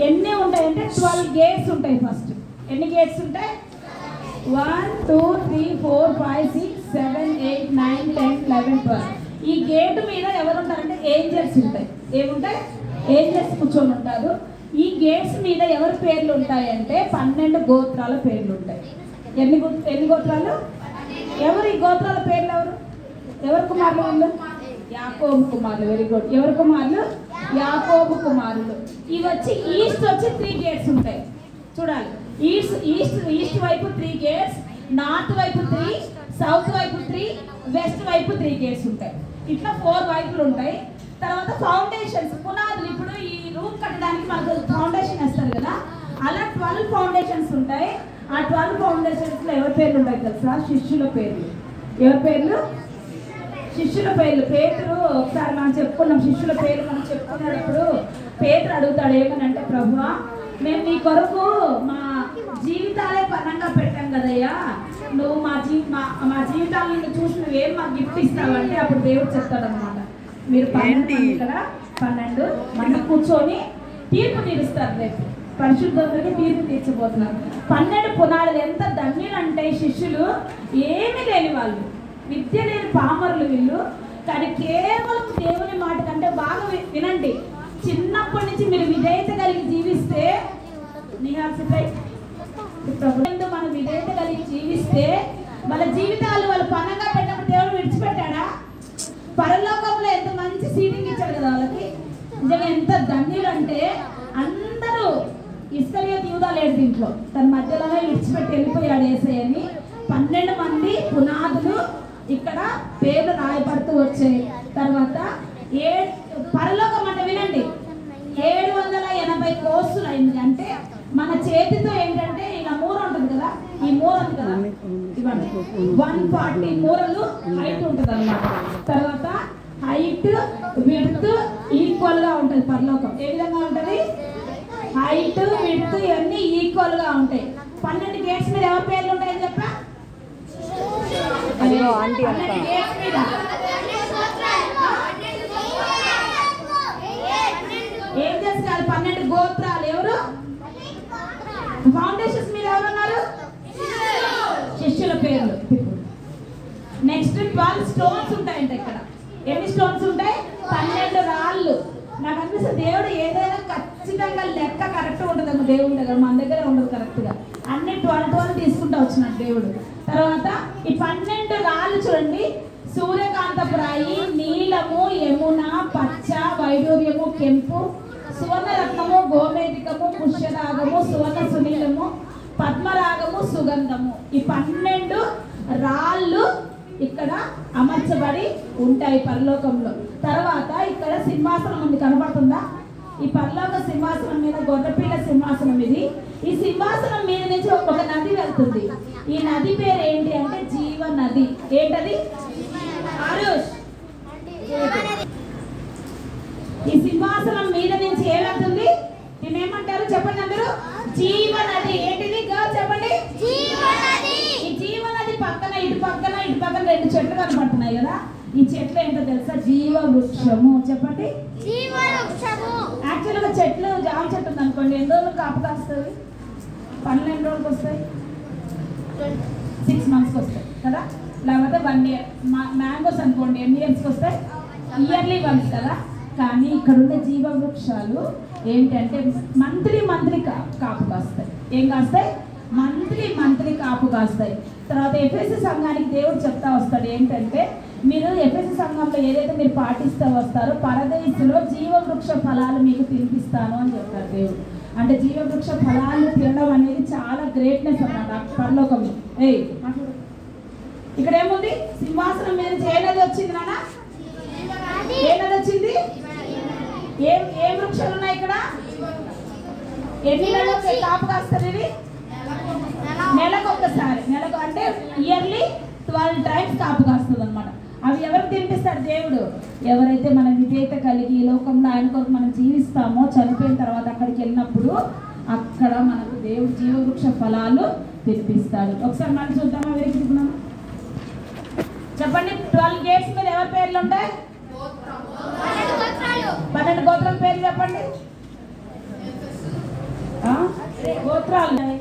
ఎన్ని ఉంటాయంటే 12 గేట్స్ ఉంటాయి. ఫస్ట్ ఎన్ని గేట్స్ ఉంటాయి? 1 2 3 4 5 6 7 8 9 10 11 12. ఈ గేట్ మీద ఎవరు ఉంటారంటే ఏంజల్స్ ఉంటాయి. ఏముంటాయి? ఏంజల్స్ కూర్చొని ఉంటారు. ఈ గేట్స్ మీద ఎవరి పేర్లు ఉంటాయంటే 12 గోత్రాల పేర్లు ఉంటాయి. ఎన్ని గోత్రాలు? ఎవరు ఈ గోత్రాల పేర్లు? ఎవరు కుమారులు వాళ్ళు? యాకోబు కుమారులు. Very good. ఎవరి కుమారులు? యాకోబు కుమారులు. ఇవి వచ్చి ఈస్ట్ వచ్చి 3 గేట్స్ ఉంటాయి. చూడాలి, ఈస్ట్ వైపు 3 గేట్స్, నార్త్ వైపు 3, సౌత్ వైపు 3, వెస్ట్ వైపు 3 గేట్స్ ఉంటాయి. ఇట్లా 4 వైపులు ఉంటాయి. తర్వాత ఫౌండేషన్స్, పునాదులు. ఇప్పుడు ఈ రూమ్ కట్టడానికి మనకు ఫౌండేషన్ వేస్తారు కదా, అలా 12 ఫౌండేషన్స్ ఉంటాయి. ఆ 12 ఫౌండేషన్స్లో ఎవరి పేర్లు ఉంటాయి తెలుసా? శిష్యుల పేర్లు. ఎవరి పేర్లు? శిష్యుల పేర్లు. పేతురు, ఒకసారి మనం చెప్పుకున్నాం శిష్యుల పేర్లు. మనం చెప్పుకున్నప్పుడు పేతురు అడుగుతాడు ఏమనంటే, ప్రభువా మేము నీ కొరకు మా జీవితాలే పనంగా పెట్టాం కదయ్యా, నువ్వు మా జీవితాలను చూసి నువ్వేం మాకు గిఫ్ట్ ఇస్తావంటే అప్పుడు దేవుడు చెప్తాడనమాట, మీరు 12 మంది కూర్చొని తీర్పు తీరుస్తారు. రేపు పరిశుద్ధులకి తీర్పు తీర్చబోతున్నారు. 12 పునాదులు. ఎంత ధన్యులంటే శిష్యులు, ఏమీ లేని వాళ్ళు, విద్య లేని పామరులు వీళ్ళు. కానీ కేవలం దేవుని మాట కంటే బాగా వినండి, చిన్నప్పటి నుంచి మీరు విధేయత కలిగి జీవిస్తే, మన విధేయత కలిగి జీవిస్తే మన జీవితాలు వాళ్ళు పనంగా పెట్టినప్పుడు దేవుడు విడిచిపెట్టాడా? పరలోకంలో ఎంత మంచి సీటింగ్ ఇచ్చాడు కదా వాళ్ళకి. నిజంగా ఎంత ధన్యులు అంటే, అందరూ ఇస్కరియోతు యూదా లేడు దీంట్లో, తన మధ్యలోనే విడిచిపెట్టి వెళ్ళిపోయాడు యేసయ్యని. 12 మంది పునాదులు ఇక్కడ పేర్లు రాయబడుతూ వచ్చాయి. తర్వాత పరలోకం అంటే వినండి, 780 కోసులు అయింది. అంటే మన చేతితో ఏంటంటే ఇలా మూర ఉంటుంది కదా, ఈ మూర ఉంది కదా, 140 మూరలు హైట్ ఉంటుంది అన్నమాట. తర్వాత హైట్ విడ్త్ ఈక్వల్ గా ఉంటుంది పరలోకం. ఏ విధంగా ఉంటుంది? హైట్ విడ్త్ ఇవన్నీ ఈక్వల్ గా ఉంటాయి. 12 గేట్స్ మీద ఎవరి పేర్లు ఉంటాయని చెప్పా? ఏం చేస్తారు? 12 గోత్రాలు. ఎవరు? ఫౌండేషన్స్ మీద ఎవరున్నారు? శిష్యుల పేర్లు. నెక్స్ట్ 12 స్టోన్స్ ఉంటాయంట ఇక్కడ. ఎన్ని స్టోన్స్ ఉంటాయి? 12 రాళ్ళు. నాకు అనిపిస్తుంది దేవుడు ఏదైనా ఖచ్చితంగా లెక్క కరెక్ట్ ఉంటుంది దేవుడి దగ్గర, మన దగ్గర ఉండదు కరెక్ట్గా. అన్ని 12 తీసుకుంటూ వచ్చినాడు దేవుడు. తర్వాత ఈ 12 రాళ్ళు చూడండి, సూర్యకాంతపు రాయి, నీలము, యమున, పచ్చ, వైడూర్యము, కెంపు, సువర్ణరత్నము, గోమేధికము, పుష్యరాగము, సువర్ణ సునీలము, పద్మరాగము, సుగంధము. ఈ 12 రాళ్ళు ఇక్కడ అమర్చబడి ఉంటాయి పరలోకంలో. తర్వాత ఇక్కడ సింహాసనం ఉంది, కనబడుతుందా? ఈ పరలోక సింహాసనం మీద గొర్రెపిల్ల సింహాసనం ఇది. ఈ సింహాసనం మీద నుంచి ఒక నది వెళ్తుంది. ఈ నది పేరు ఏంటి అంటే జీవ నది. ఏంటది? ఆరుష్. ఈ సింహాసనం మీద నుంచి ఏ వెళ్తుంది? దీన్ని ఏమంటారు చెప్పండి అందరూ? జీవ నది. ఏంటిది? చెప్పండి. ఈ జీవ నది పక్కన ఇటు పక్కన 2 చెట్లు కనబడుతున్నాయి కదా, ఈ చెట్లు ఏంటో తెలుసా? జీవ వృక్షము. చెప్పండి. యాక్చువల్గా చెట్లు, జామ చెట్టు ఉంది అనుకోండి, ఎన్ని రోజులు కాపు కాస్తుంది? 12 రోజులకు వస్తాయి, 6 మంత్స్కి వస్తాయి కదా. లేకపోతే 1 ఇయర్. మ్యాంగోస్ అనుకోండి, ఎన్ని ఇయర్స్కి వస్తాయి? ఇయర్లీ వన్స్ కదా. కానీ ఇక్కడ ఉండే జీవ వృక్షాలు ఏంటంటే మంత్లీ కాపు కాస్తాయి. ఏం కాస్తాయి? మంత్లీ కాపు కాస్తాయి. తర్వాత ఎఫెసీ సంఘానికి దేవుడు చెప్తా వస్తాడు ఏంటంటే, మీరు ఎఫెసీ సంఘంలో ఏదైతే మీరు పాటిస్తూ వస్తారో పరదేశంలో జీవవృక్ష ఫలాలు మీకు తినిపిస్తాను అని చెప్తారు దేవుడు. అంటే జీవవృక్ష ఫలాలు తినడం అనేది చాలా గ్రేట్నెస్ అన్నమాట పరలోకంలో. ఇక్కడ ఏముంది? సింహాసనం మీద ఏ నది వచ్చింది నాన్న? ఏ నది వచ్చింది? ఏ వృక్షాలు ఉన్నాయి ఇక్కడ? ఎన్ని నెలలు కాపు కాస్తారు ఇవి? నెలకు ఒక్కసారి. నెలకు అంటే ఇయర్లీ 12 టైమ్స్ కాపు కాస్తుంది అనమాట. అవి ఎవరికి తినిపిస్తాడు దేవుడు? ఎవరైతే మన విధేయత కలిగి ఈ లోకంలో ఆయన కొరకు మనం జీవిస్తామో, చనిపోయిన తర్వాత అక్కడికి వెళ్ళినప్పుడు అక్కడ మనకు దేవుడు జీవవృక్ష ఫలాలు తినిపిస్తాడు. ఒకసారి మనం చూద్దామా? వెతుకుతున్నామా? చెప్పండి. 12 గేట్స్ మీద ఎవరి పేర్లు ఉంటాయి? 12 గోత్రాల పేర్లు చెప్పండి. గోత్రాలు ఉన్నాయి.